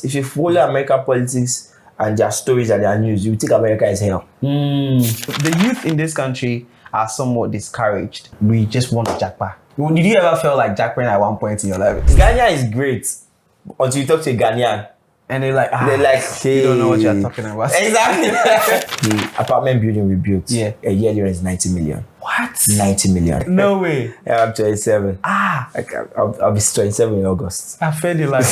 If you follow American politics and their stories and their news, you think America is hell. The youth in this country are somewhat discouraged. We just want jackpot. Did you ever feel like jackpot at one point in your life? Ghanaian is great until you talk to a Ghanaian. And they're like, hey, you don't know what you're talking about. Exactly. The apartment building we built, Yeah. a yearly rent is 90 million. What? 90 million. No way. Yeah, I'm 27. I'll be 27 in August. I feel you like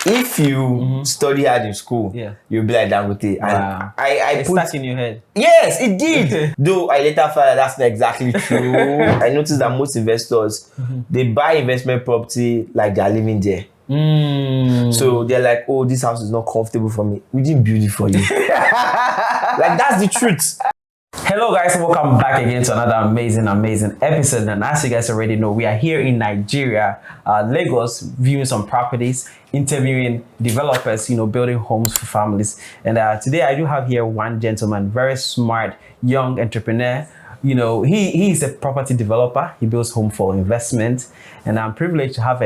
If you study hard in school, you'll be like Dangote. Wow. And it's stuck in your head. Yes, it did. Though I later found that that's not exactly true. I noticed that most investors, they buy investment property like they're living there. So they're like, oh, this house is not comfortable for me. We didn't build it for you. Like, that's the truth. Hello guys, welcome back again to another amazing episode. And as you guys already know, we are here in Nigeria, Lagos, viewing some properties, interviewing developers, building homes for families. And today I do have here one gentleman, very smart young entrepreneur. He is a property developer. He builds home for investment, and I'm privileged to have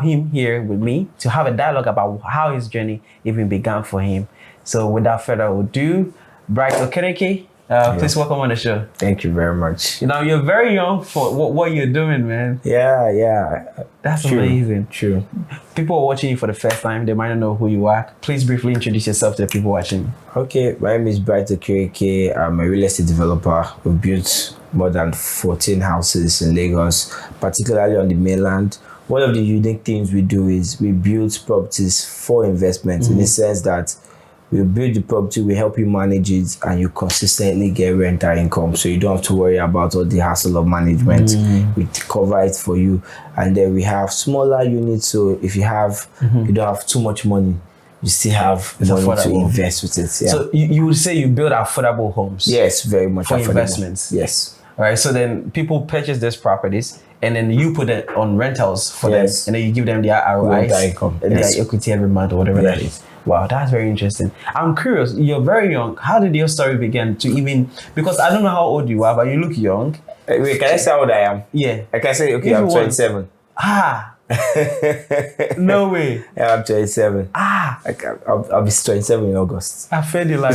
him here with me to have a dialogue about how his journey even began for him. So without further ado, Bright Okereke, please welcome on the show. Thank you very much. You're very young for what you're doing, man. Yeah. That's amazing. True. People are watching you for the first time. They might not know who you are. Please briefly introduce yourself to the people watching. Okay, my name is Bright Okereke. I'm a real estate developer. We've built more than 14 houses in Lagos, particularly on the mainland. One of the unique things we do is we build properties for investment in the sense that we build the property, we help you manage it, and you consistently get rental income. So you don't have to worry about all the hassle of management. We cover it for you. And then we have smaller units. So if you don't have too much money, you still have money to invest with it. Yeah. So you would say you build affordable homes? Yes, very much for affordable. Investments? Yes. All right, so then people purchase these properties and then you put it on rentals for them, and then you give them their ROIs, income, their equity every month or whatever that is. Wow, that's very interesting. I'm curious, you're very young. How did your story begin to even, because I don't know how old you are, but you look young. Wait, can I say how old I am? Yeah. I can say, okay, I'm 27. No way. Yeah, I'm 27. I'll be 27 in August. I feel you like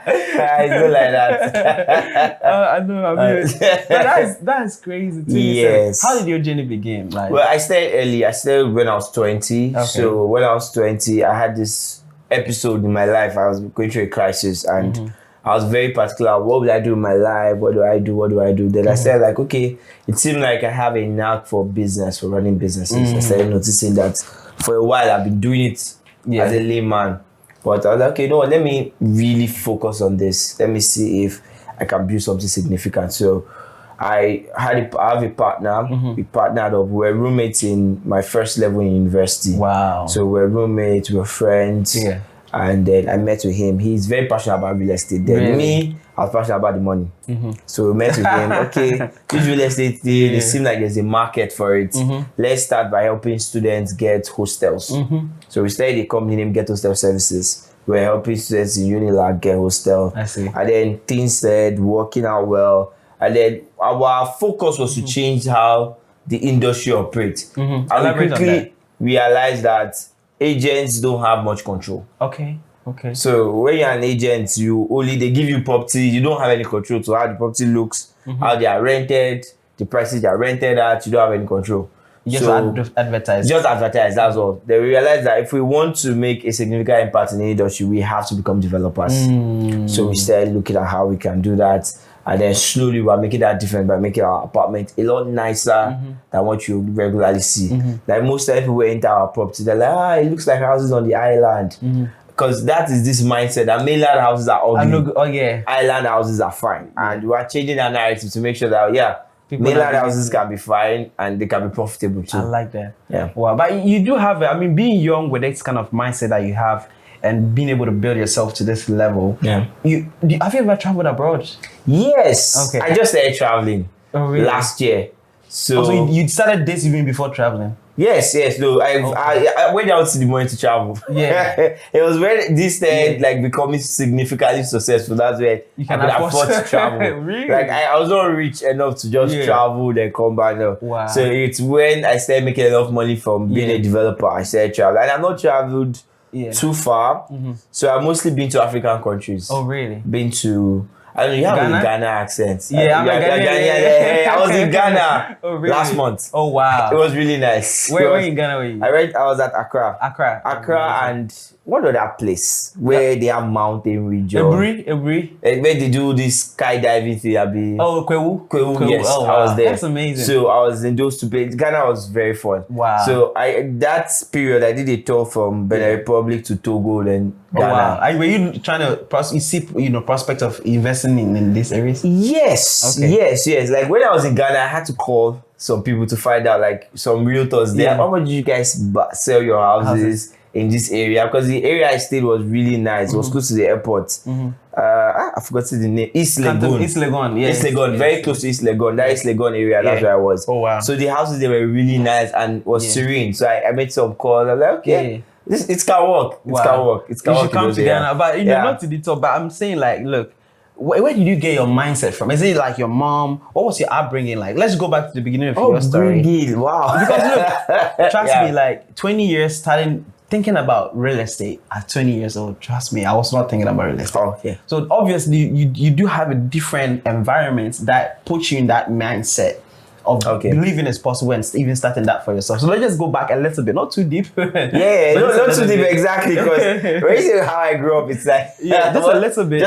I do like that. I know. But that's crazy too. Yes. How did your journey begin? Well, I started early. I started when I was 20. Okay. So when I was 20, I had this episode in my life. I was going through a crisis, and I was very particular. What will I do in my life? What do I do? Then I said, like, okay, it seemed like I have a knack for business, for running businesses. I started noticing that for a while I've been doing it as a layman. But I was like, okay, let me really focus on this. Let me see if I can build something significant. So I have a partner. We partnered up. We were roommates in my first level in university. Wow. So we're roommates, we're friends. Yeah. And then I met with him. He's very passionate about real estate. Then me, I was passionate about the money. So we met with him. Okay, this real estate thing, it seems like there's a market for it. Let's start by helping students get hostels. So we started a company named Get Hostel Services. We're helping students in Unilag get hostel. I see. And then things started working out well. And then our focus was to change how the industry operates. And we quickly realized that agents don't have much control. Okay. So when you're an agent, they give you property, you don't have any control to how the property looks, how they are rented, the prices they are rented at, you don't have any control. Just advertise. Just advertise, that's all. They realize that if we want to make a significant impact in the industry, we have to become developers. So we started looking at how we can do that. And then slowly we're making that difference by making our apartment a lot nicer than what you regularly see. Like most people enter our property, they're like, it looks like houses on the island. Because that is this mindset that mainland houses are ugly. Island houses are fine. And we are changing that narrative to make sure that, mainland houses can be fine and they can be profitable too. I like that. Yeah. Wow. But you do have, being young with this kind of mindset that you have, and being able to build yourself to this level. Yeah. Have you ever traveled abroad? Yes. Okay. I just started traveling last year. So you started this even before traveling? Yes. No, I went out to the morning to travel. Yeah. It was when this like becoming significantly successful. That's when You I can could afford to travel. Really? Like I was not rich enough to just travel then come back. No. Wow. So it's when I started making enough money from being a developer, I started traveling. And I've not traveled too far. So I've mostly been to African countries. Oh, really? Been to... I don't know, you have a Ghana accent. Yeah, I'm a Ghanaian. I was in Ghana last month. Oh, wow. It was really nice. Where in Ghana were you? I was at Accra. Accra and what other place where they have mountain region? Ebri. Where they do this skydiving thing. Oh, Kwewu. Yes, oh, wow. I was there. That's amazing. So I was in those two places. Ghana was very fun. Wow. So that period I did a tour from Benin Republic to Togo and Ghana. Oh, wow. Were you trying to prospect of investing in these areas? Yes. Okay. Yes. Like when I was in Ghana, I had to call some people to find out, like some realtors there. How much did you guys sell your houses in this area? Because the area I stayed was really nice. It was close to the airport. I forgot the name. East Legon. East Legon, yeah. East Legon, very close to East Legon. That East Legon area, that's where I was. Oh, wow. So the houses, they were really nice and was serene. So I made some calls. I'm like, okay. It can work. It can work. You should come to Ghana. But not to the top, but I'm saying like, look, where did you get your mindset from? Is it like your mom? What was your upbringing like? Let's go back to the beginning of your story. Wow. Because look, trust me, like 20 years starting thinking about real estate at 20 years old, trust me, I was not thinking about real estate. Okay. So obviously you do have a different environment that puts you in that mindset of believing it's possible and even starting that for yourself. So let's just go back a little bit, not too deep. Not too deep, exactly. Because when you say how I grew up, it's like just a little bit.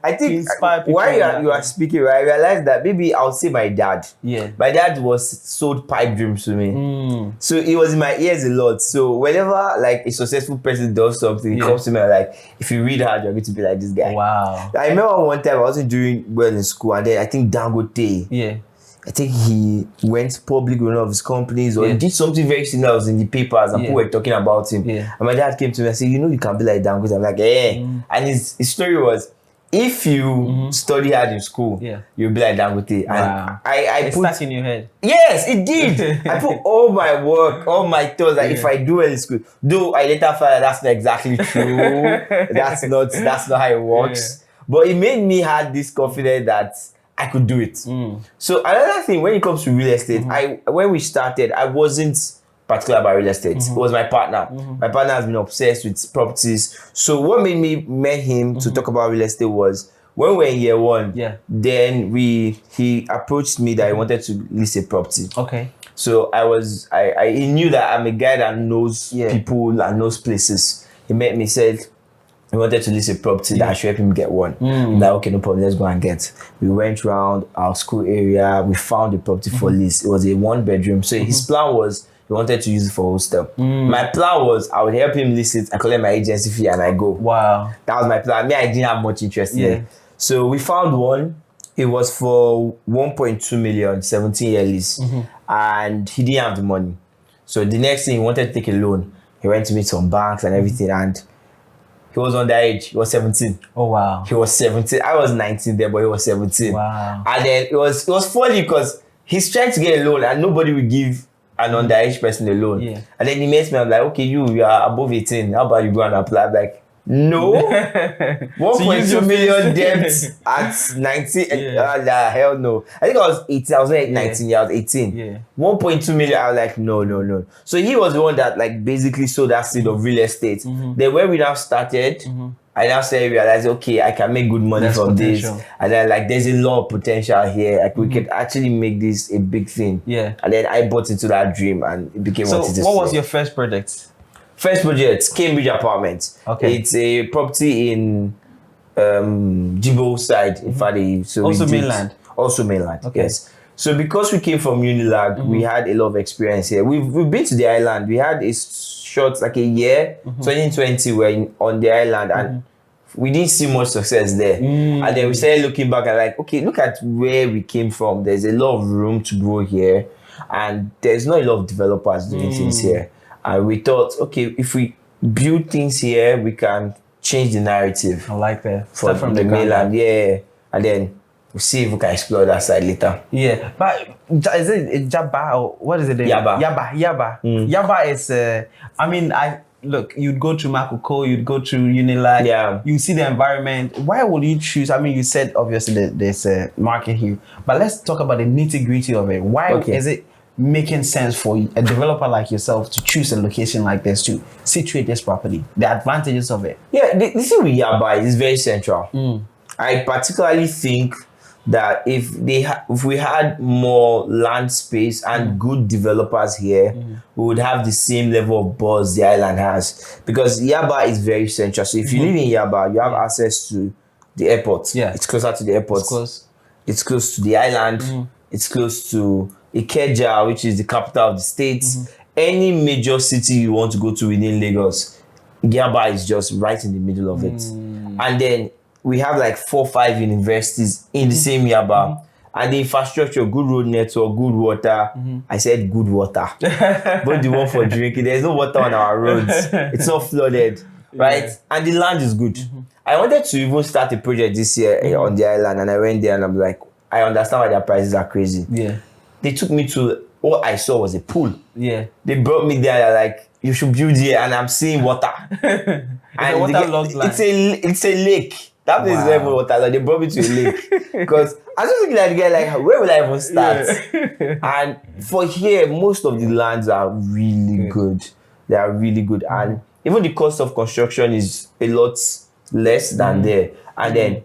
I think while you are speaking, I realized that maybe I'll say my dad. Yeah, my dad was sold pipe dreams to me, so it was in my ears a lot. So whenever like a successful person does something, he comes to me like, if you read hard, you're going to be like this guy. Wow. I remember one time I wasn't doing well in school, and then I think Dangote. I think he went public with one of his companies, or he did something very similar. I was in the papers and people were talking about him. And my dad came to me and said, you can be like Dangote. I'm like, And his story was, if you study hard in school, you'll be like Dangote. Wow. And it stuck in your head. Yes, it did. I put all my work, all my thoughts, like if I do well in school, though I later found out that's not exactly true. that's not how it works. But it made me have this confidence that I could do it. So another thing, when it comes to real estate, when we started, I wasn't particular about real estate. It was my partner. My partner has been obsessed with properties. So what made me met him to talk about real estate was when we were in year one. Then he approached me that he wanted to list a property. Okay. So he knew that I'm a guy that knows people and knows places. He met me, said, he wanted to list a property that I should help him get one. Like, okay, no problem, let's go and get. We went around our school area, we found the property for lease. It was a 1-bedroom. So his plan was he wanted to use it for hostel. My plan was I would help him list it, I collect my agency fee and I go. Wow. That was my plan. Me, I didn't have much interest in it. So we found one. It was for 1.2 million, 17-year lease. And he didn't have the money. So the next thing, he wanted to take a loan. He went to meet some banks and everything, and he was underage. He was 17. Oh, wow. He was 17. I was 19 there, but he was 17. Wow. And then it was funny because he's trying to get a loan and nobody will give an underage person a loan. And then he met me. I'm like, okay, you are above 18. How about you go and apply? I'm like, no. 1.2 million debt at 19. Hell no. I think I was 18. I was not 19. I was 18. 1.2 million. I was like, no. So he was the one that like basically sowed that seed of real estate. Then when we now started, I now started realizing, okay, I can make good money from this. And then like there's a lot of potential here. Like we could actually make this a big thing. And then I bought into that dream and it became what it is. So what was your first project? First project, Cambridge Apartments. Okay. It's a property in Jibo side in Fadi. So also mainland. Okay. Yes. So because we came from Unilag, we had a lot of experience here. We've been to the island. We had a short, like a year, 2020, we're on the island and we didn't see much success there. And then we started looking back and like, okay, look at where we came from. There's a lot of room to grow here. And there's not a lot of developers doing things here. And we thought, okay, if we build things here, we can change the narrative. I like that. From the mainland, And then we'll see if we can explore that side later. Yeah, but is it Jabba or what is it? Yaba. Yaba. Yaba is. I mean, look. You'd go to Makoko, you'd go to Unilag. Yeah. You see the environment. Why would you choose? I mean, you said obviously there's a market here, but let's talk about the nitty gritty of it. Why is it making sense for a developer like yourself to choose a location like this to situate this property? The advantages of it. Yeah, this thing with Yaba is very central. I particularly think that if we had more land space and good developers here, we would have the same level of buzz the island has. Because Yaba is very central. So if you live in Yaba, you have access to the airport. Yeah. It's closer to the airport. It's close to the island. It's close to Ikeja, which is the capital of the state. Any major city you want to go to within Lagos, Yaba is just right in the middle of it. And then we have like 4 or 5 universities in the same Yaba. And the infrastructure, good road network, good water. I said good water. But the one for drinking, there's no water on our roads. It's not flooded, right? And the land is good. I wanted to even start a project this year on the island, and I went there and I'm like, I understand why their prices are crazy. Yeah. They took me to, all I saw was a pool. Yeah. They brought me there, they're like, you should build here, and I'm seeing water. And waterlogged land. It's a lake. That place is even water. They brought me to a lake. Because I was just looking at the guy like, where will I even start? And for here, most of the lands are really good. They are really good. And even the cost of construction is a lot less than there. And then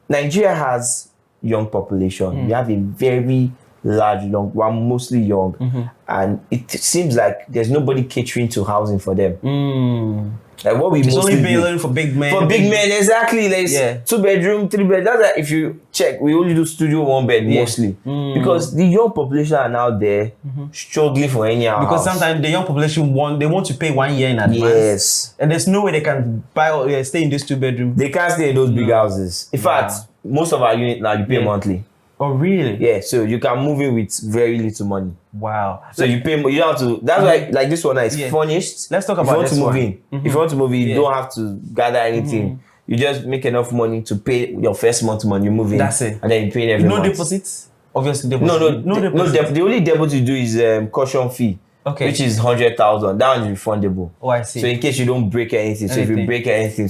Nigeria has young population. We have a very large young, we're mostly young. And it seems like there's nobody catering to housing for them. Like what we it's mostly only building for big men. For big men, exactly. Like 2 bedroom, 3 bed. That's like if you check, we only do studio 1 bed mostly. Because the young population are now there struggling for any house. Because sometimes the young population want to pay 1 year in advance. Yes. And there's no way they can buy or stay in this 2 bedroom. They can't stay in those big houses. In fact, most of our unit now you pay monthly. Oh really? Yeah, so you can move in with very little money. Wow. So you pay, you don't have to, that's why like this one now is furnished. Let's talk about this one. If you want to move in, you don't have to gather anything. You just make enough money to pay your first month money, you move in. That's it. And then you pay every month. No deposits? Obviously deposit. No deposit. The only deposit you do is caution fee. Okay. Which is 100,000. That one is refundable. Oh, I see. So in case you don't break anything. So if you break anything,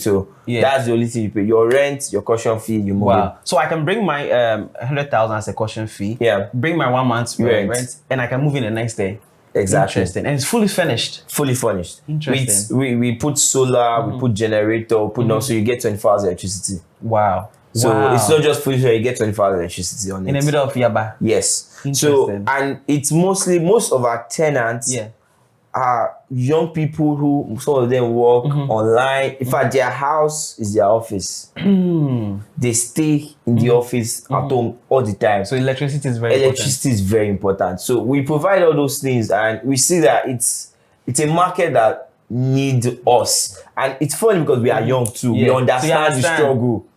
that's the only thing you pay. Your rent, your caution fee, you move in. So I can bring my 100,000 as a caution fee. Yeah. Bring my 1 month's rent, and I can move in the next day. Exactly. Interesting. And it's fully furnished. Fully furnished. Interesting. We put solar, we put generator, so you get 24 hours electricity. Wow. So it's not just fully furnished, you get 24 hours electricity on it. In the middle of Yaba. Yes. So, and it's mostly, most of our tenants are young people who, some of them work online. In fact, their house is their office. They stay in the office at home all the time. So electricity is very important. So we provide all those things, and we see that it's a market that needs us. And it's funny because we are young too. We understand the struggle.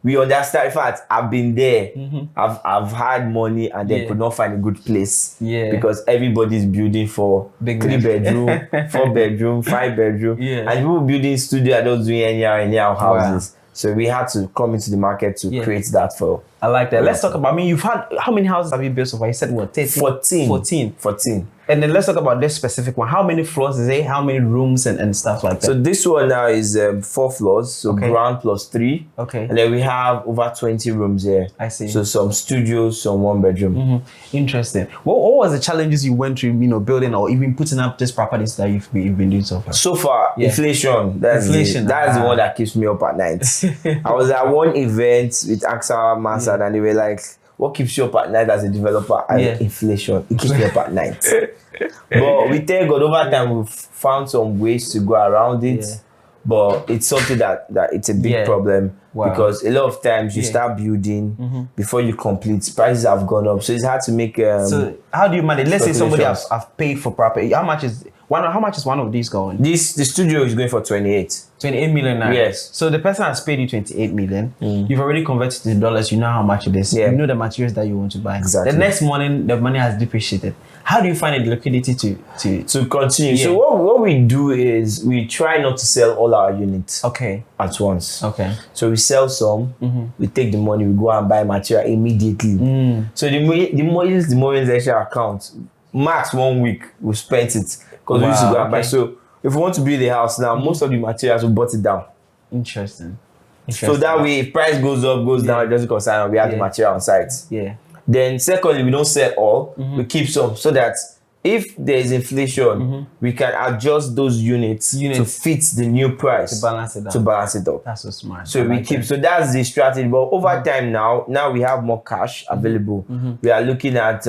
We understand. In fact, I've been there. I've had money and then could not find a good place. Because everybody's building for 3 bedroom, 4 bedroom, 5 bedroom. And people building studio are not doing anyhow houses. Wow. So we had to come into the market to create that for. I like that. Let's talk about, I mean, you've had, how many houses have you built so far? You said what, 13? 14. And then let's talk about this specific one. How many floors is it? How many rooms and stuff like that? So this one now is 4 floors. So ground plus 3. Okay. And then we have over 20 rooms here. I see. So some studios, some 1 bedroom. Interesting. What was the challenges you went through, building or even putting up these properties that you've been doing so far? So far, inflation. That's the one that keeps me up at night. I was at one event with AXA Mansard and they were like, what keeps you up at night as a developer? Inflation. It keeps me up at night. But we thank God, over time we've found some ways to go around it. But it's something that it's a big problem because a lot of times you start building before you complete. Prices have gone up, so it's hard to make. So how do you manage? Let's say somebody have paid for property. How much is one of these going? The studio is going for 28. 28 million naira. Yes. So the person has paid you 28 million. You've already converted to dollars. You know how much it is. Yeah. You know the materials that you want to buy. Exactly. The next morning, the money has depreciated. How do you find the liquidity to continue? Yeah. So what we do is we try not to sell all our units at once. Okay. So we sell some, we take the money, we go and buy material immediately. So the Millionaire extra account, max 1 week, we spent it because we used to go and buy. So if we want to build a house now, most of the materials we bought it down. Interesting. So that way, if price goes up, goes down, it doesn't concern us. We have the material on site. Yeah. Then secondly, we don't sell all, we keep some so that if there is inflation, we can adjust those units to fit the new price. To balance it down. To balance it up. That's so smart. So we keep, so that's the strategy. But over time now we have more cash available. We are looking at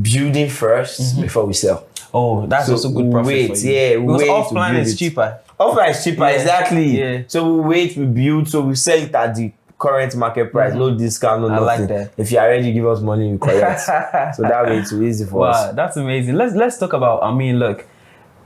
building first before we sell. Oh, that's also good profit for you. Yeah, because wait offline is cheaper. Offline is cheaper, exactly. Yeah. So we wait, we build, so we sell it at the current market price, no discount, no nothing. like that. If you are ready, give us money, we collect. So that way it's easy for us. Wow, that's amazing. Let's talk about. I mean, look,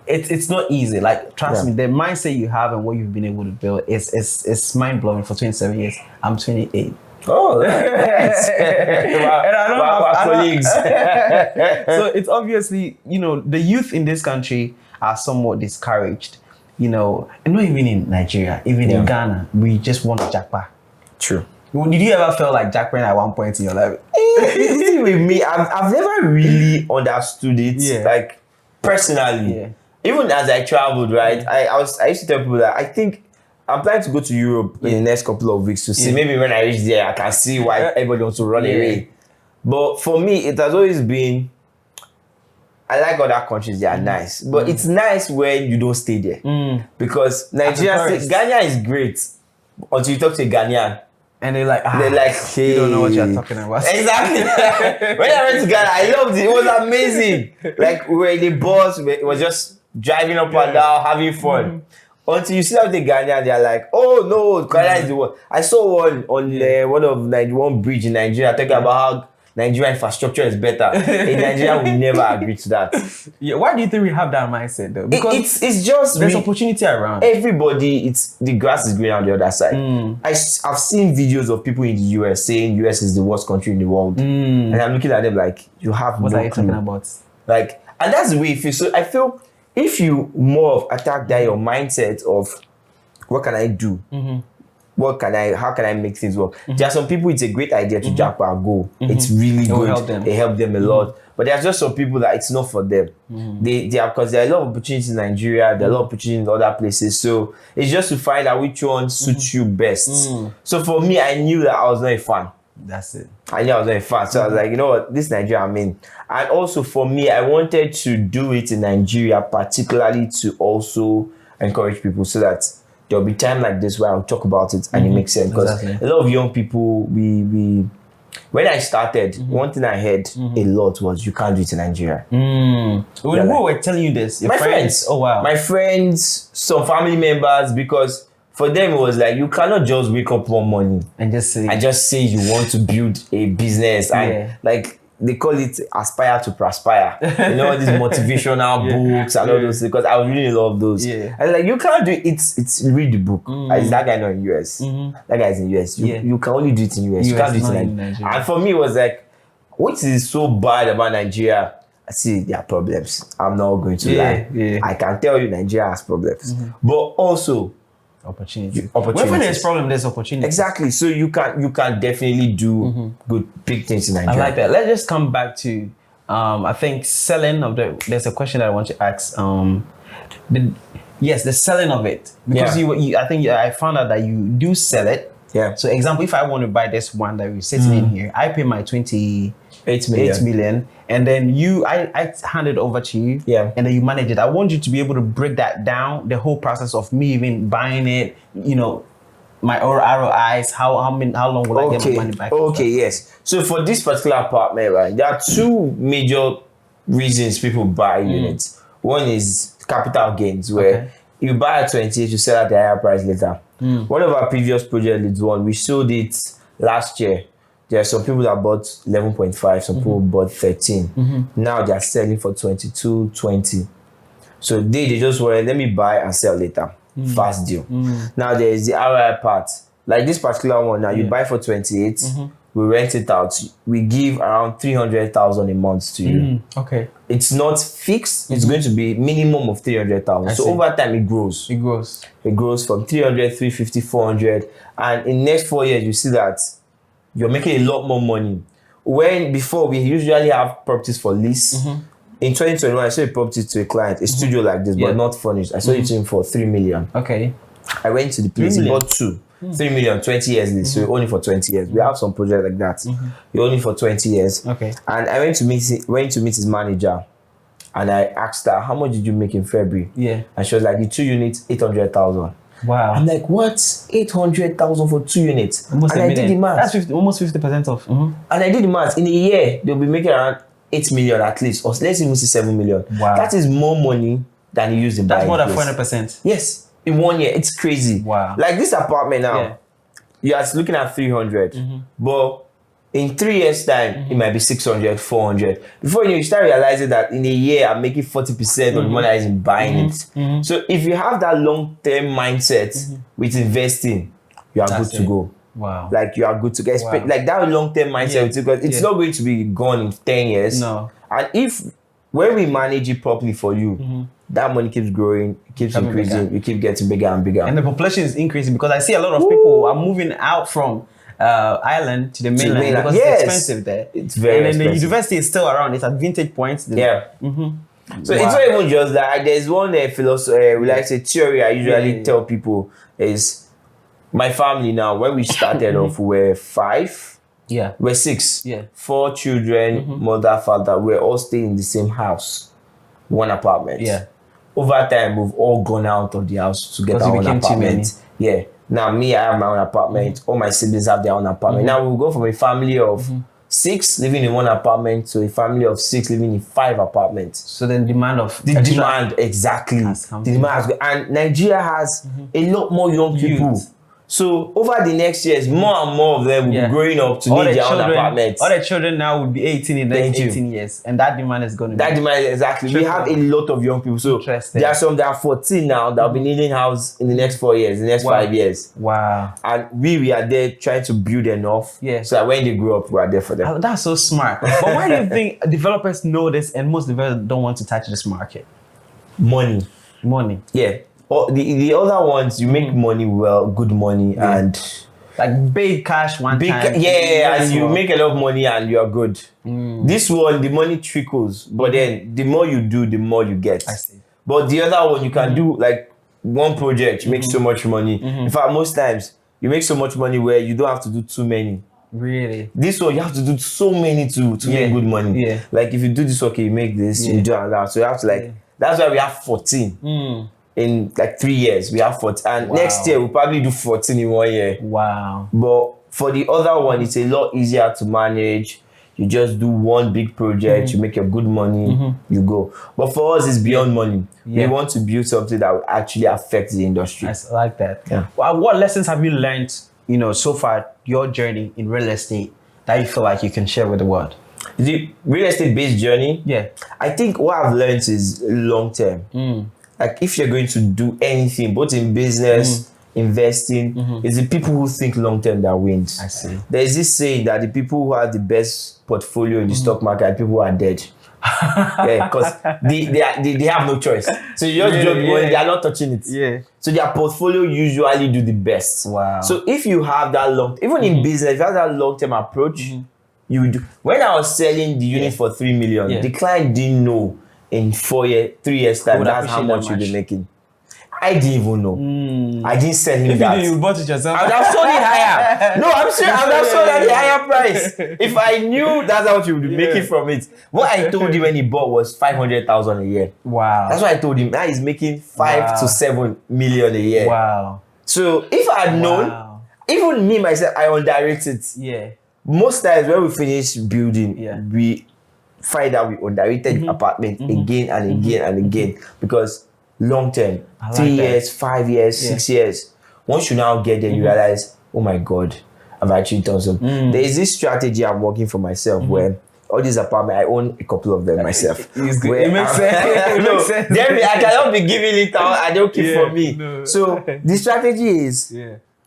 it's not easy. Like, trust me, the mindset you have and what you've been able to build is mind blowing. For 27 years, I'm 28. Oh, nice. And I don't have colleagues. So it's obviously, the youth in this country are somewhat discouraged. And not even in Nigeria, even in Ghana, we just want to jackpot. True. Did you ever feel like jackpotting at one point in your life? With me, I've never really understood it, like personally. Yeah. Even as I traveled, right? I used to tell people that I think I'm planning to go to Europe in the next couple of weeks to see. Maybe when I reach there, I can see why everybody wants to run away. But for me, it has always been, I like other countries, they are nice. But it's nice when you don't stay there. Because Nigeria, Ghana is great until you talk to a Ghanaian. And they're like, hey, you don't know what you're talking about. Exactly. When I went to Ghana, I loved it. It was amazing. Like, we were in the bus, it was just driving up and down, having fun. Until you see how the Ghanaian, they're like, oh no, Ghana is the one. I saw one on one bridge in Nigeria talking about how Nigerian infrastructure is better. In Nigeria, we never agree to that. Yeah, why do you think we have that mindset though? Because it's just there's opportunity around. Everybody, the grass is green on the other side. I've seen videos of people in the US saying US is the worst country in the world, and I'm looking at them like, you have what no are you clue. talking about? Like, and that's the way you feel. So I feel if you more of attack that your mindset of what can I do? How can I make things work? There are some people, it's a great idea to jackpot go. It's really good. It help them a lot. But there's just some people that it's not for them. They are, because there are a lot of opportunities in Nigeria, there are a lot of opportunities in other places. So it's just to find out which one suits you best. So for me, I knew that I was not a fan. That's it. I knew I was not a fan. So I was like, you know what, this Nigeria I'm in. And also for me, I wanted to do it in Nigeria, particularly to also encourage people so that there'll be time like this where I'll talk about it and it makes sense. Because a lot of young people, we when I started, one thing I heard a lot was you can't do it in Nigeria. When who were telling you this? Your my friends. Oh wow. My friends, some family members, because for them it was like, you cannot just wake up one morning and just say you want to build a business and like they call it aspire to perspire. You know, all these motivational books and all those things, because I was reading a lot of those. I was like, you can't do it. It's read the book. Is that guy not in US? That guy's in US. You can only do it in US. You can't do it in Nigeria. And for me, it was like, what is so bad about Nigeria? I see there are problems. I'm not going to lie. I can tell you Nigeria has problems. But also opportunity. When there's problem, there's opportunity. Exactly. So you can definitely do good big things in Nigeria. I like that. Let's just come back to I think selling of there's a question that I want to ask. The selling of it. Because I found out that you do sell it. Yeah. So example, if I want to buy this one that we're sitting in here, I pay my 28 million, and then I hand it over to you, and then you manage it. I want you to be able to break that down, the whole process of me even buying it, my ROIs, how long will I get my money back? Okay, yes. So for this particular apartment, right, there are two major reasons people buy units. One is capital gains, where you buy at 28, you sell at the higher price later. One of our previous project leads we sold it last year. There are some people that bought 11.5, some people bought 13. Now they are selling for 22, 20. So they just were, let me buy and sell later. Fast deal. Now there is the ROI part. Like this particular one, now you buy for 28, we rent it out. We give around 300,000 a month to you. Okay. It's not fixed. It's going to be minimum of 300,000. So over time it grows. It grows. It grows from 300, 350, 400. And in next 4 years, you see that you're making a lot more money. When before we usually have properties for lease. In 2021, I sold a property to a client, a studio like this, but not furnished. I sold it to him for 3 million. Okay. I went to the place, he bought 2. 3 million, 20 years lease. So only for 20 years. We have some projects like that. You're only for 20 years. Okay. And I went to meet his manager, and I asked her, how much did you make in February? Yeah. And she was like, the 2 units, 800,000. Wow. I'm like, what? 800,000 for 2 units? Almost and I did the math. That's almost 50% off. And I did the math. In a year, they'll be making around 8 million at least, or let's even say 7 million. Wow. That is more money than you use in buying. That's more than 400%. Yes. In 1 year, it's crazy. Wow. Like this apartment now, you're looking at 300, but in 3 years' time, it might be 600, 400. Before you start realizing that in a year, I'm making 40% of the money I is in buying it. So if you have that long-term mindset with investing, you are good to go. Wow. Like you are good to get like that long-term mindset with you, because it's not going to be gone in 10 years. No. And if when we manage it properly for you, that money keeps growing, keeps increasing, you keep getting bigger and bigger. And the population is increasing, because I see a lot of people are moving out from island to the mainland, because it's expensive there. It's very expensive. And the university is still around. It's at Vintage Point. So it's not even just that. There's one philosophy, we like to say theory I usually tell people is, my family now, when we started off, we were 5. Yeah. We're 6. Yeah. 4 children, mother, father. We're all staying in the same house, one apartment. Yeah. Over time, we've all gone out of the house to get our own apartment. Yeah. Now me, I have my own apartment. All my siblings have their own apartment. Now we go from a family of 6 living in one apartment to a family of 6 living in 5 apartments. So then demand exactly. The demand has gone. And Nigeria has a lot more young people. So over the next years, more and more of them will be growing up to need their own apartments. All the children now would be 18 in the next 18 years. And that demand is going to be... That demand, exactly. We have a lot of young people. So there are some that are 14 now that will be needing house in the next 4 years, in the next 5 years. Wow. And we are there trying to build enough so that when they grow up, we are there for them. That's so smart. But why do you think developers know this and most developers don't want to touch this market? Money. Yeah. The other ones, you make money well, good money, and like big cash one time. And you make a lot of money and you are good. This one, the money trickles, but then the more you do, the more you get. I see. But the other one, you can do like one project, you make so much money. In fact, most times you make so much money where you don't have to do too many. Really? This one, you have to do so many to make good money. Yeah. Like if you do this, okay, you make this, you do that. So you have to that's why we have 14. In like 3 years, we have 14. And next year, we'll probably do 14 in 1 year. Wow. But for the other one, it's a lot easier to manage. You just do one big project, you make your good money, you go. But for us, it's beyond money. We want to build something that will actually affect the industry. I like that. Yeah. Well, what lessons have you learned, so far, your journey in real estate, that you feel like you can share with the world? The real estate based journey? Yeah. I think what I've learned is long term. Like if you're going to do anything, both in business, investing, it's the people who think long term that wins. I see. There is this saying that the people who have the best portfolio in the stock market are people who are dead. Because they have no choice. So you just drop money, they are not touching it. Yeah. So their portfolio usually do the best. Wow. So if you have that even in business, if you have that long term approach, you do. When I was selling the unit for 3 million, the client didn't know in 3 years time that's how much you'll be making. I didn't even know. I didn't sell him that. If you bought it yourself, I would have sold it higher. No, I'm sure I would have sold at a higher price. If I knew that's how much you would be making from it. What I told him when he bought was 500,000 a year. Wow. That's what I told him. Now he's making 5 to 7 million a year. Wow. So if I had known, even me myself, I underrate it. Yeah. Most times when we finish building, we find out we underrated the apartment again and again and again, because long term, 3 years, 5 years, 6 years. Once you now get there, you realize, oh my God, I've actually done something. There is this strategy I'm working for myself where, all these apartments, I own a couple of them myself. It's good. It makes sense. It makes sense. I cannot be giving it out. I don't keep for me. No. So the strategy is,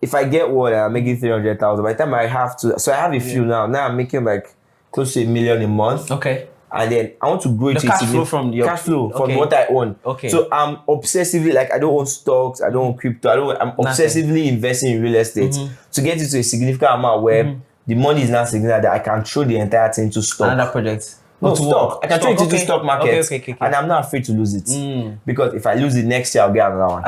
if I get one, I'm making 300,000. By the time I have to, so I have a few now. Now I'm making like close to $1 million a month. Okay. And then I want to grow it the cash flow from your cash flow from what I own. Okay. So I'm obsessively, like, I don't own stocks, I don't own crypto, I'm obsessively investing in real estate to get it to a significant amount where the money is not significant that I can throw the entire thing to stock. Another project. No, stock. I can throw it into stock market, okay. and I'm not afraid to lose it because if I lose it next year, I'll get another one.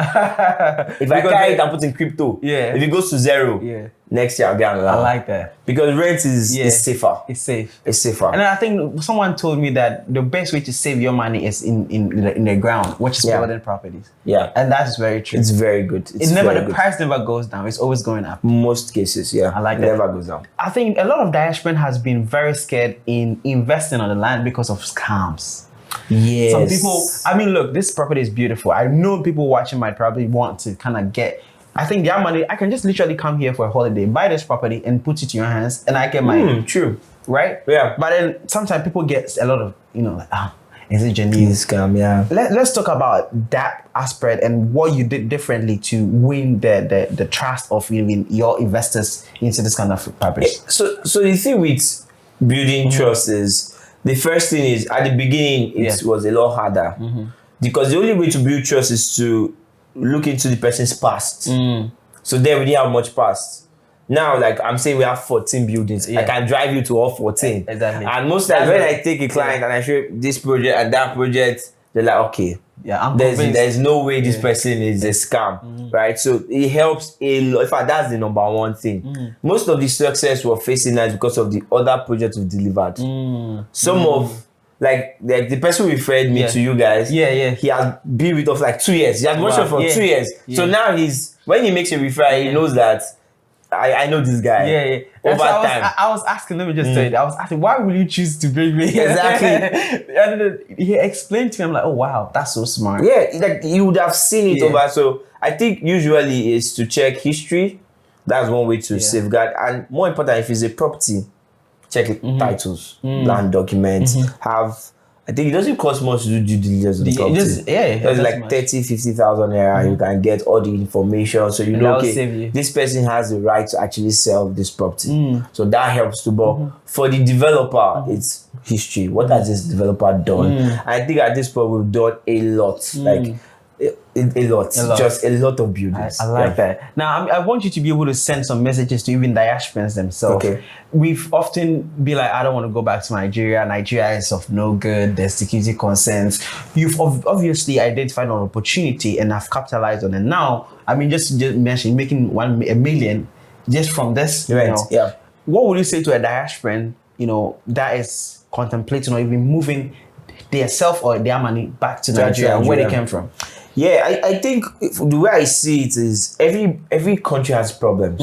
If I carry it and put in crypto, if it goes to zero, next year I'll get another one. I like that because rent is safer. It's safe. It's safer. And I think someone told me that the best way to save your money is in the ground, which is building properties. Yeah, and that's very true. It's very good. The price never goes down. It's always going up. Most cases, I like that. It never goes down. I think a lot of diasporan has been very scared in investing on the land because of scams. Yes. Some people, I mean, look, this property is beautiful. I know people watching might probably want to kind of get, I think their money, I can just literally come here for a holiday, buy this property and put it in your hands and I get my... True. Right? Yeah. But then sometimes people get a lot of, like, is it genuine? Scam, yeah. Let's talk about that aspect and what you did differently to win the trust of even your investors into this kind of properties. So the thing with building trust is, the first thing is, at the beginning, it was a lot harder because the only way to build trust is to look into the person's past. So there we didn't have much past. Now, like I'm saying, we have 14 buildings. I can drive you to all 14. Exactly. And most times when I take a client and I show this project and that project, they're like, okay, there's no way this person is a scam, right? So it helps a lot. In fact, that's the number one thing. Most of the success we're facing now is because of the other projects we've delivered. Some of like the person who referred me to you guys, he has been with us like 2 years. He has worked for 2 years. So now when he makes a referral, he knows that I know this guy. Over time. I was asking, let me just tell you, I was asking, why will you choose to bring me? Exactly. And he explained to me, I'm like, oh wow, that's so smart. Yeah, like you would have seen it over. So I think usually is to check history. That's one way to safeguard. And more important, if it's a property, check it, titles, land documents, I think it doesn't cost much to do due diligence on the property. It's like 30, 50,000 naira. You can get all the information. So you know, okay, this person has the right to actually sell this property. So that helps too. But for the developer, it's history. What has this developer done? I think at this point, we've done a lot. Like, a lot. Just a lot of buildings. I like that. Now, I want you to be able to send some messages to even diasporans themselves. Okay. We've often be like, I don't want to go back to Nigeria. Nigeria is of no good. There's security concerns. You've obviously identified an opportunity and have capitalized on it. Now, I mean, just mention making $1 million just from this. What would you say to a diasporan, that is contemplating or even moving their self or their money back to Nigeria, where they came from? Yeah, I think the way I see it is every country has problems.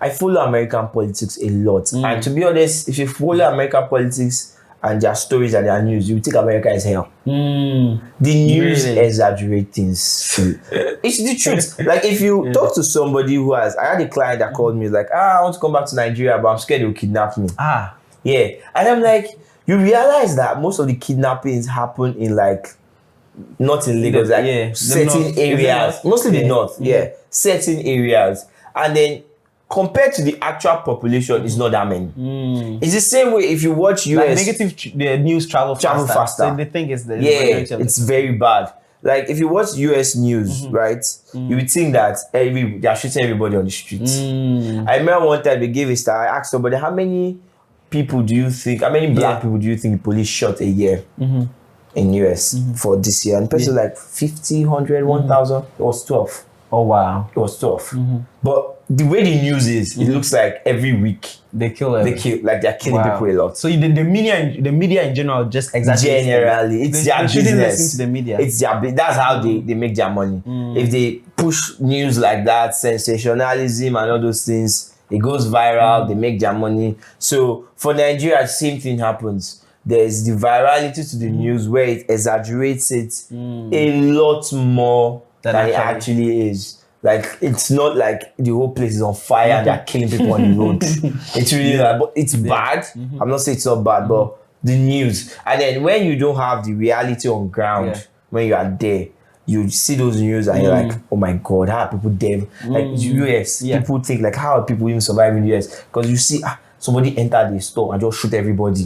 I follow American politics a lot. And to be honest, if you follow American politics and their stories and their news, you think America is hell. The news exaggerate things. It's the truth. Like if you talk to somebody I had a client that called me like, I want to come back to Nigeria, but I'm scared they'll kidnap me. Yeah. And I'm like, you realize that most of the kidnappings happen in like, not in Lagos, certain areas, mostly the north, certain areas. And then compared to the actual population, it's not that many. It's the same way if you watch US. The news travel faster. So the thing is that it's very bad. Like if you watch US news, right, you would think that they are shooting everybody on the streets. I remember one time they gave a star. I asked somebody, how many black people do you think the police shot a year in US for this year? And the person was like 50, 100, 1,000. It was 12. Oh wow. It was 12. But the way the news is, it looks like every week they kill, like they're killing people a lot. So the media in general just exaggerates. Generally, it's their business. Shouldn't listen to the media. It's that's how they make their money. If they push news like that, sensationalism and all those things, it goes viral, they make their money. So for Nigeria, same thing happens. There's the virality to the news where it exaggerates it a lot more than it actually is. Like, it's not like the whole place is on fire and they're killing people on the road. It's really but it's bad. I'm not saying it's not bad, but the news. And then when you don't have the reality on ground, when you are there, you see those news and you're like, oh my God, how are people dead? Like US, people think like, how are people even surviving in the US? Because you see, somebody entered the store and just shoot everybody.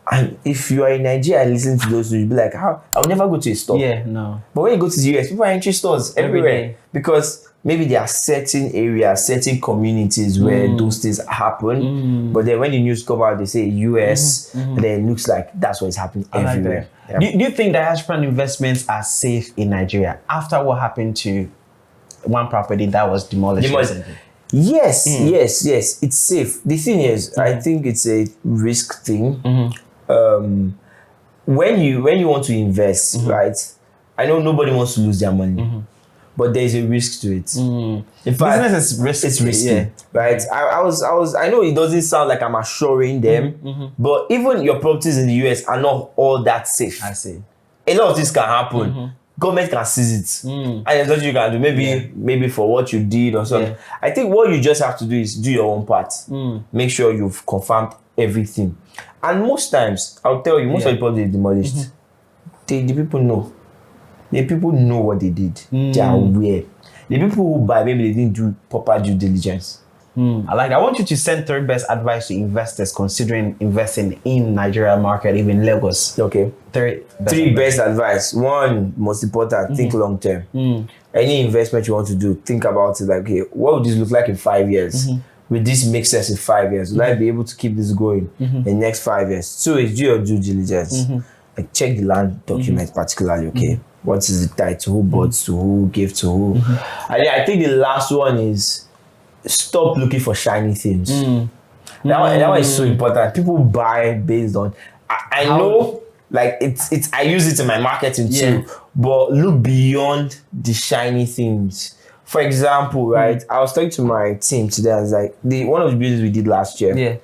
And if you are in Nigeria and listen to those, you'll be like, how? I'll never go to a store. Yeah, no. But when you go to the US, people are entering stores everywhere. Because maybe there are certain areas, certain communities where those things happen. But then when the news come out, they say US, and then it looks like that's what's happening everywhere. Like do you think diaspora investments are safe in Nigeria after what happened to one property that was demolished? Yes, yes, it's safe. The thing is, I think it's a risk thing. When you want to invest, right? I know nobody wants to lose their money, but there is a risk to it. In fact, business is risky. It's risky, right? I know it doesn't sound like I'm assuring them, but even your properties in the US are not all that safe. I see. A lot of this can happen. Government can seize it, and there's nothing you can do. Maybe for what you did or something. I think what you just have to do is do your own part. Make sure you've confirmed everything. And most times, I'll tell you, most of the properties demolished, the people know. The people know what they did. They are aware. The people who buy, maybe they didn't do proper due diligence. I like that. I want you to send third best advice to investors considering investing in Nigeria market, even Lagos. Okay. Three best advice. One, most important, think long term. Any investment you want to do, think about it like, okay, what would this look like in 5 years? Will this make sense in 5 years? Will I be able to keep this going in the next 5 years? Two is do your due diligence. Like check the land documents particularly, okay? What is the title? Who bought to who? Gave to who? And I think the last one is stop looking for shiny things. That one is so important. People buy based on. I know, like it's. I use it in my marketing too, but look beyond the shiny things. For example, right? I was talking to my team today. I was like, one of the buildings we did last year. Yeah,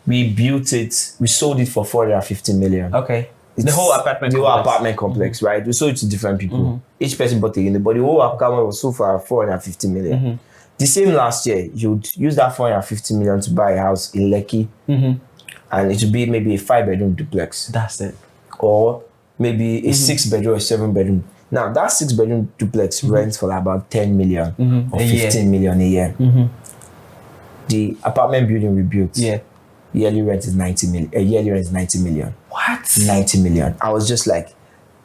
we built it. We sold it for 450 million. Okay. The whole apartment complex, right? We sold it to different people. Each person bought a unit, but the whole apartment was sold for 450 million. The same last year, you'd use that 450 million to buy a house in Lekki, and it would be maybe a 5-bedroom duplex. That's it. Or maybe a 6-bedroom or 7-bedroom. Now, that 6-bedroom duplex rents for about 10 million or 15 million a year. The apartment building we built, yearly rent is 90 million. Yearly rent is 90 million. What? 90 million. I was just like,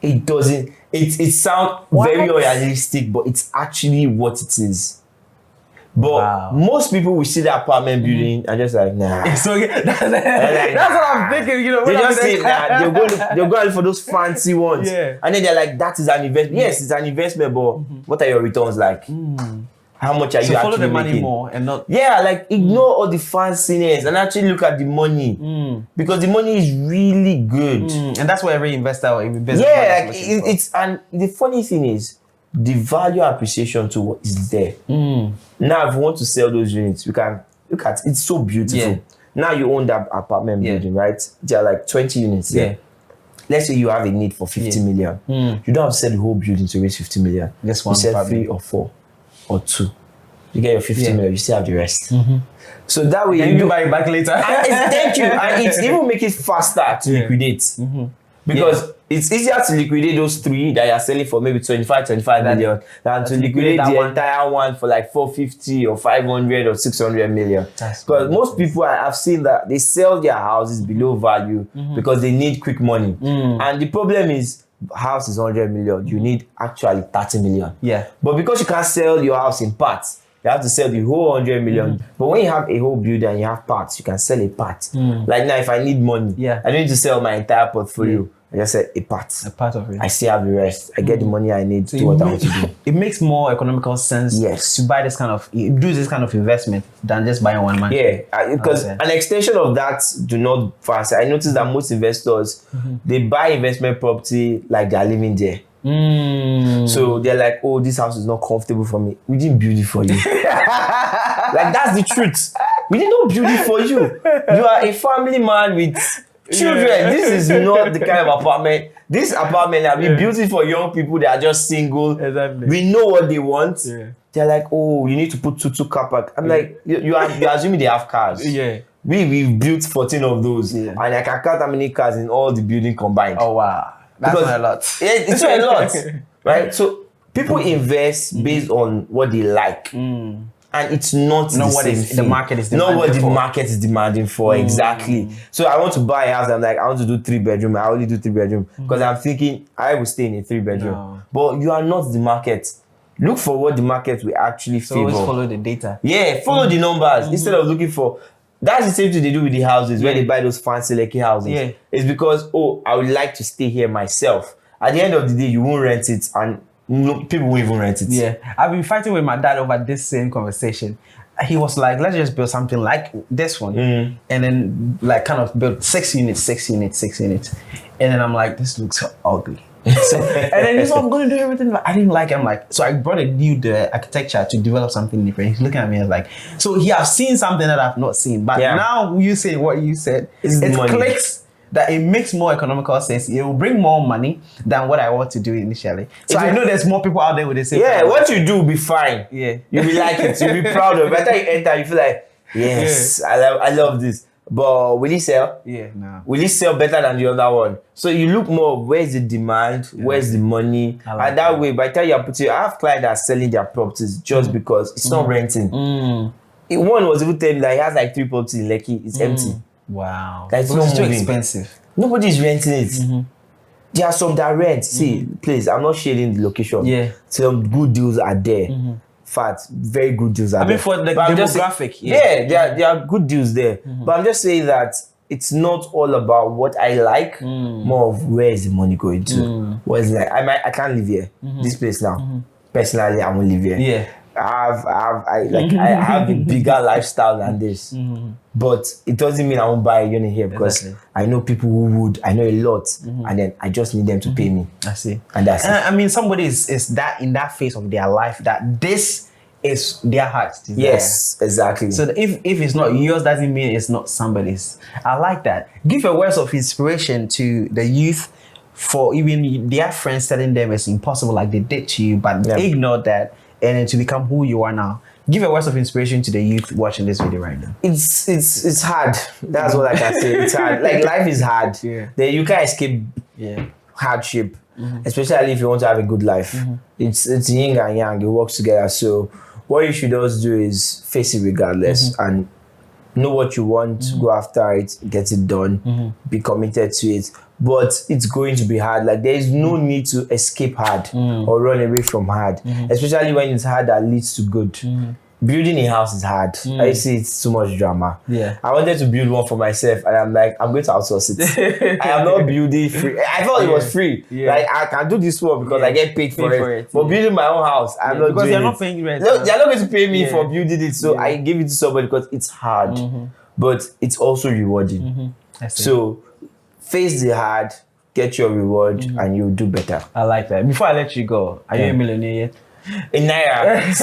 it doesn't. It sounds very unrealistic, but it's actually what it is. But most people will see the apartment building and just like, nah. It's okay. That's what I'm thinking, you know. They just say, nah, they'll go for those fancy ones. And then they're like, that is an investment. Yes, it's an investment, but what are your returns like? How much are you actually making? So follow the money more and not... Yeah, like ignore all the fanciness and actually look at the money. Because the money is really good. And that's what every investor or every business it's and the funny thing is, the value appreciation to what is there. Now, if you want to sell those units, you can look at it's so beautiful. Now you own that apartment building, right? There are like 20 units there. Let's say you have a need for 50 million. You don't have to sell the whole building to raise 50 million. Just one. You sell 3 or 4 or 2. You get your 50 million, you still have the rest. So that way you buy it back later. Thank you. And it's even make it faster to liquidate. Because it's easier to liquidate those 3 that you're selling for maybe 25 million than to liquidate the entire one for like 450 or 500 or 600 million. Because most people I've seen that they sell their houses below value because they need quick money. And the problem is, house is 100 million. You need actually 30 million. But because you can't sell your house in parts, you have to sell the whole 100 million. But when you have a whole building and you have parts, you can sell a part. Like now, if I need money, I don't need to sell my entire portfolio. I just said a part. A part of it. I still have the rest. I get the money I need to do what I want to do. It makes more economical sense to buy this kind of, do this kind of investment than just buying one mansion. Because an extension of that do not fast. I noticed that most investors, they buy investment property like they're living there. So they're like, oh, this house is not comfortable for me. We didn't build it for you. Like, that's the truth. We didn't build it for you. You are a family man with children. This is not the kind of apartment. This apartment that we built it for young people that are just single. We know what they want. They're like, oh, you need to put two car park. I'm like, you're assuming they have cars. we've built 14 of those, and I can count how many cars in all the building combined. Oh wow, that's not a lot. Yeah, it's not a lot, right? So people invest based on what they like, and it's not the market is demanding. Not what the market is demanding for exactly. So I want to buy a house. I'm like, I want to do 3-bedroom. I only do 3-bedroom because I'm thinking I will stay in a 3-bedroom. No. But you are not the market. Look for what the market will actually favor. Always follow the data. Yeah, follow the numbers instead of looking for. That's the same thing they do with the houses when they buy those fancy lucky houses. Yeah. It's because I would like to stay here myself. At the end of the day, you won't rent it, and people won't even rent it. Yeah, I've been fighting with my dad over this same conversation. He was like, let's just build something like this one, and then like kind of build 6 units. And then I'm like, this looks so ugly. So, and then he's like, I'm going to do everything. Like, I didn't like it. I'm like, so I brought a new architecture to develop something different. He's looking at me and like, so he has seen something that I've not seen. But now you say what you said, it clicks that it makes more economical sense. It will bring more money than what I want to do initially. So I know there's more people out there with the same. Yeah, what you do will be fine. Yeah, you'll be like it. You'll be proud of it. By the time you enter, you feel like, yes, I love this. But will it sell? Yeah, no. Will it sell better than the other one? So you look more, where's the demand? Where's the money? And that way, by the time you're putting, I have clients that are selling their properties just because it's not renting. One was even telling me that he has like 3 properties in Lekki, it's empty. Wow. Like, it's too expensive. Nobody's renting it. There are some that rent. See, please, I'm not sharing the location. Yeah. Some good deals are there. Fact, very good deals are there. I mean, for the demographic. There are good deals there. But I'm just saying that it's not all about what I like, more of where is the money going to. What is like, I can't live here. This place now. Personally, I won't live here. Yeah. I have a bigger lifestyle than this. But it doesn't mean I won't buy a unit here because I know people who would. I know a lot, and then I just need them to pay me. I see. And that's it. I mean, somebody is that in that phase of their life that this is their heart's desire. Yes, exactly. So if it's not yours, doesn't mean it's not somebody's. I like that. Give a words of inspiration to the youth for even their friends telling them it's impossible like they did to you, but they ignored that and then to become who you are now. Give a words of inspiration to the youth watching this video right now. It's hard. That's what I can say. It's hard. Like, life is hard. Yeah. You can't escape hardship, especially if you want to have a good life. It's yin and yang. It works together. So what you should always do is face it regardless and know what you want, go after it, get it done, be committed to it. But it's going to be hard. Like, there is no need to escape hard or run away from hard, especially when it's hard that leads to good. Building a house is hard. I see it's too much drama. Yeah. I wanted to build one for myself and I'm like, I'm going to outsource it. I am not building free. I thought it was free. Like, I can do this one because I get paid for it. But building my own house, I'm not doing it. Because they're not paying rent. No, they're not going to pay me for building it. So I give it to somebody because it's hard. But it's also rewarding. So face the hard, get your reward, and you'll do better. I like that. Before I let you go, are you a millionaire yet? In Naira, that's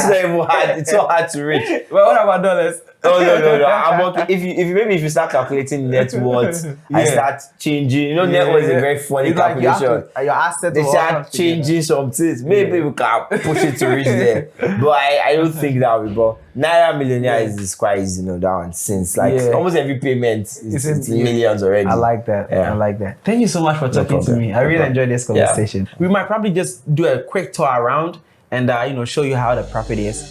not even hard. It's so hard to reach. Well, what about dollars? Oh no. I'm okay. If you start calculating net worth, I start changing. Net worth is a very funny calculation. Your assets. They start changing some things. Maybe we can push it to reach there. But I don't think that will. But Naira Millionaire is quite easy, that one. Since almost every payment is millions already. I like that. I like that. Thank you so much for talking to me. I really enjoyed this conversation. We might probably just do a quick tour around and show you how the property is.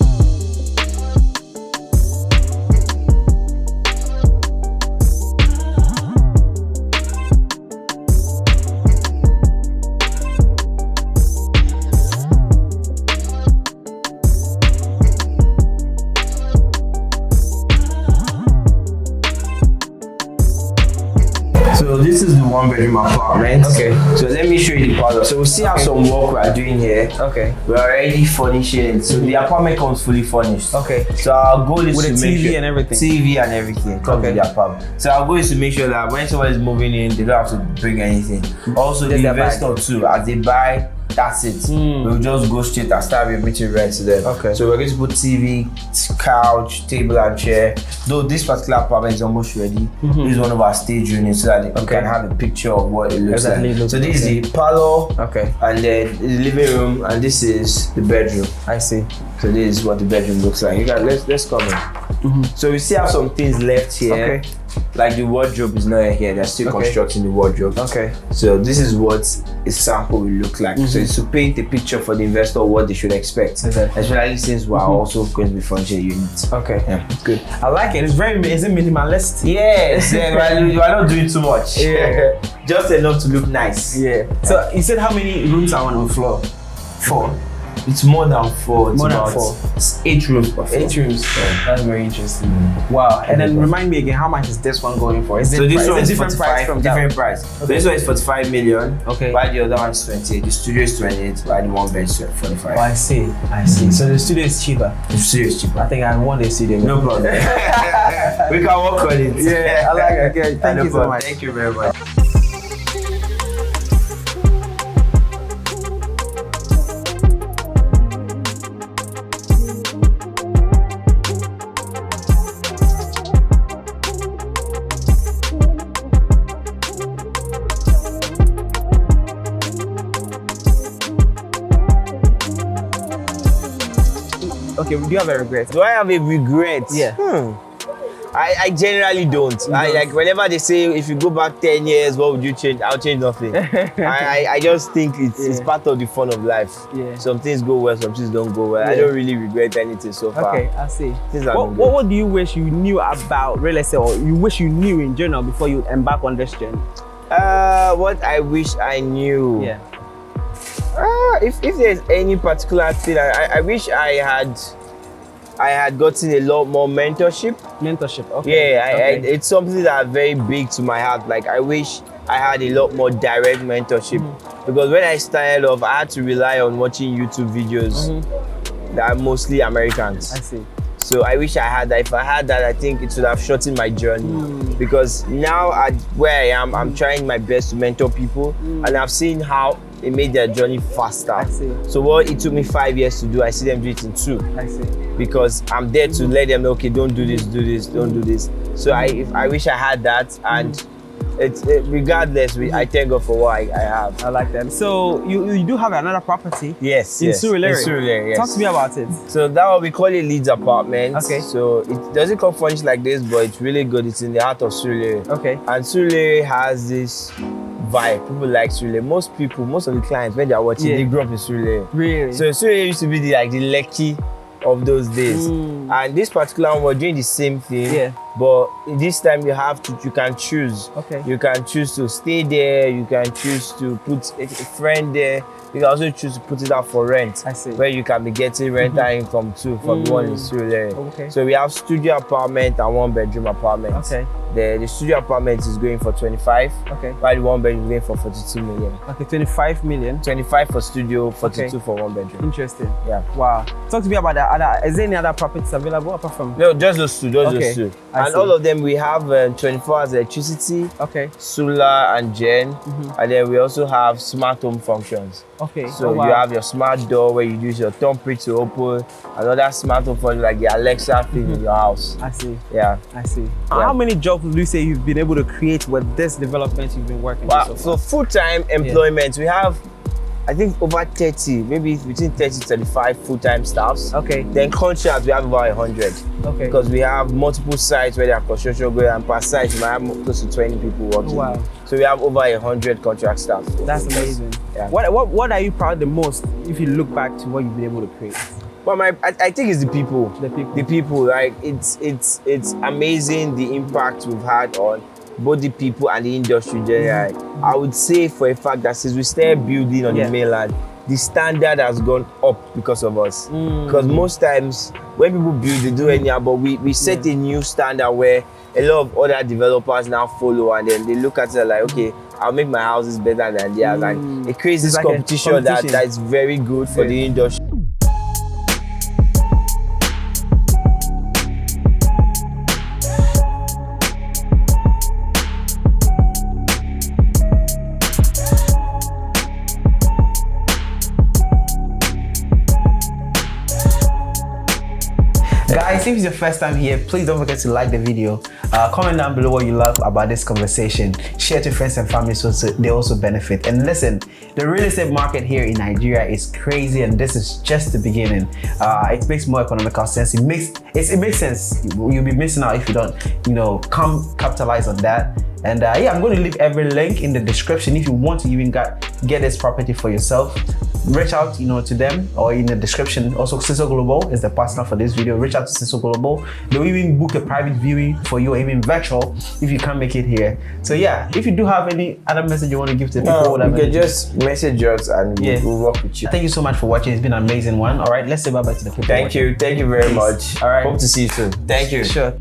So this is the 1-bedroom apartment. Okay. So let me show you the parlor. So we'll see how some work we are doing here. Okay. We're already furnishing it. So the apartment comes fully furnished. Okay. So our goal is with to a make TV sure and everything. TV and everything comes with the apartment. So our goal is to make sure that when someone is moving in, they don't have to bring anything. Also, the investor too, as they buy, that's it. We'll just go straight and start remitting rent to them. Okay. So we're going to put TV, couch, table and chair. Though this particular apartment is almost ready. This is one of our stage units so that you can have a picture of what it looks like. So this is the parlor. Okay. And then the living room, and this is the bedroom. I see. So this is what the bedroom looks like. You guys, let's come in. So we still have some things left here. Okay. Like the wardrobe is not here. They're still constructing the wardrobe. Okay. So this is what a sample will look like. So it's to paint a picture for the investor what they should expect. Especially since we're also going to be furnishing units. Okay. Yeah, good. I like it. It's minimalist? Yes, you are not doing too much. Yeah. Just enough to look nice. Yeah. So you said how many rooms are on the floor? 4. It's more than 4. It's More than about 4. It's 8 rooms per floor. 8 rooms. Yeah. That's very interesting. Wow. And then remind me again, how much is this one going for? Is So this one is different price from different that? price. Okay. So this one is 45 million. Okay. While the other one is 28. The studio is 28. While the one bed is 45. Oh, I see. So the studio is cheaper. The studio is cheaper. I think I want the studio. No problem. We can work on it. Yeah, I like it. Okay. Thank you so much. Thank you very much. Okay, do you have a regret? Do I have a regret? Yeah. I generally don't. Like whenever they say if you go back 10 years, what would you change? I'll change nothing. I just think it's part of the fun of life. Yeah. Some things go well, some things don't go well. I Yeah. don't really regret anything so far. Okay, I see. Things have been good. What do you wish you knew about real estate, or you wish you knew in general before you embark on this journey? What I wish I knew. Yeah. If there's any particular thing, I wish I had gotten a lot more mentorship. Mentorship. Okay. Yeah, it's something that's very big to my heart. Like I wish I had a lot more direct mentorship because when I started off, I had to rely on watching YouTube videos that are mostly Americans. I see. So I wish I had that. If I had that, I think it would have shortened my journey. Because now at where I am, I'm trying my best to mentor people, and I've seen how it made their journey faster. I see. So what it took me 5 years to do, I see them do it in 2. I see. Because I'm there to let them know, okay, don't do this, don't do this. So I wish I had that, and regardless, I thank God for what I have. I like that. So you do have another property? Yes. In Surulere? In Surulere, yes. Talk to me about it. So that what we call a Leeds apartment. Okay. So it doesn't come furnished like this, but it's really good. It's in the heart of Surulere. Okay. And Surulere has this vibe. People like Surulere. Most of the clients, when they're watching, they grew up in Surulere. Really? So Surulere used to be the Lekki of those days. And this particular one, we're doing the same thing. Yeah. But this time you can choose. Okay. You can choose to stay there. You can choose to put a friend there. You can also choose to put it out for rent. I see. Where you can be getting rental income too from the one in Surulere. Okay. So we have studio apartment and 1-bedroom apartment. Okay. The studio apartment is going for 25. Okay. While the 1-bedroom is going for 42 million. Okay, 25 million. 25 for studio, 42 Okay. for 1-bedroom. Interesting. Yeah. Wow. Talk to me about the other. Is there any other properties available apart from? No, just those two. Just Okay. those two. I And see. all of them, we have 24 hours electricity, Okay. solar and gen, and then we also have smart home functions. Okay. So Oh, wow. you have your smart door where you use your thumbprint to open, another smart home function like the Alexa thing in your house. I see. Yeah. I see. Yeah. How many jobs would you say you've been able to create with this development you've been working Wow. on So full-time employment, we have, I think, over 30, maybe between 30 to 35 full-time staffs. Okay. Then contracts, we have about 100. Okay. Because we have multiple sites where there are construction going, and per site we might have close to 20 people working. Wow. So we have over 100 contract staff. That's amazing. Yeah. What are you proud the most if you look back to what you've been able to create? Well, I think it's the people. The people. The people, like it's amazing the impact we've had on both the people and the industry generally. I would say for a fact that since we started building on the mainland, the standard has gone up because of us. Because most times when people build, they do anyhow, but we set a new standard where a lot of other developers now follow, and then they look at it like, okay, I'll make my houses better than theirs. And it creates this like a competition that is very good for the industry. Guys, if it's your first time here, please don't forget to like the video. Comment down below what you love about this conversation. Share to friends and family so they also benefit. And listen, the real estate market here in Nigeria is crazy, and this is just the beginning. It makes more economical sense. It makes sense. You'll be missing out if you don't, capitalize on that. And yeah, I'm going to leave every link in the description if you want to even get this property for yourself. Reach out, to them, or in the description. Also, Ciso Global is the partner for this video. Reach out to Ciso Global. They'll even book a private viewing for you, or even virtual, if you can't make it here. So yeah, if you do have any other message you want to give to the people, you can just message us and we'll work with you. Thank you so much for watching. It's been an amazing one. All right, let's say bye bye to the people. Thank you very much. All right, hope to see you soon. Thank you. Sure.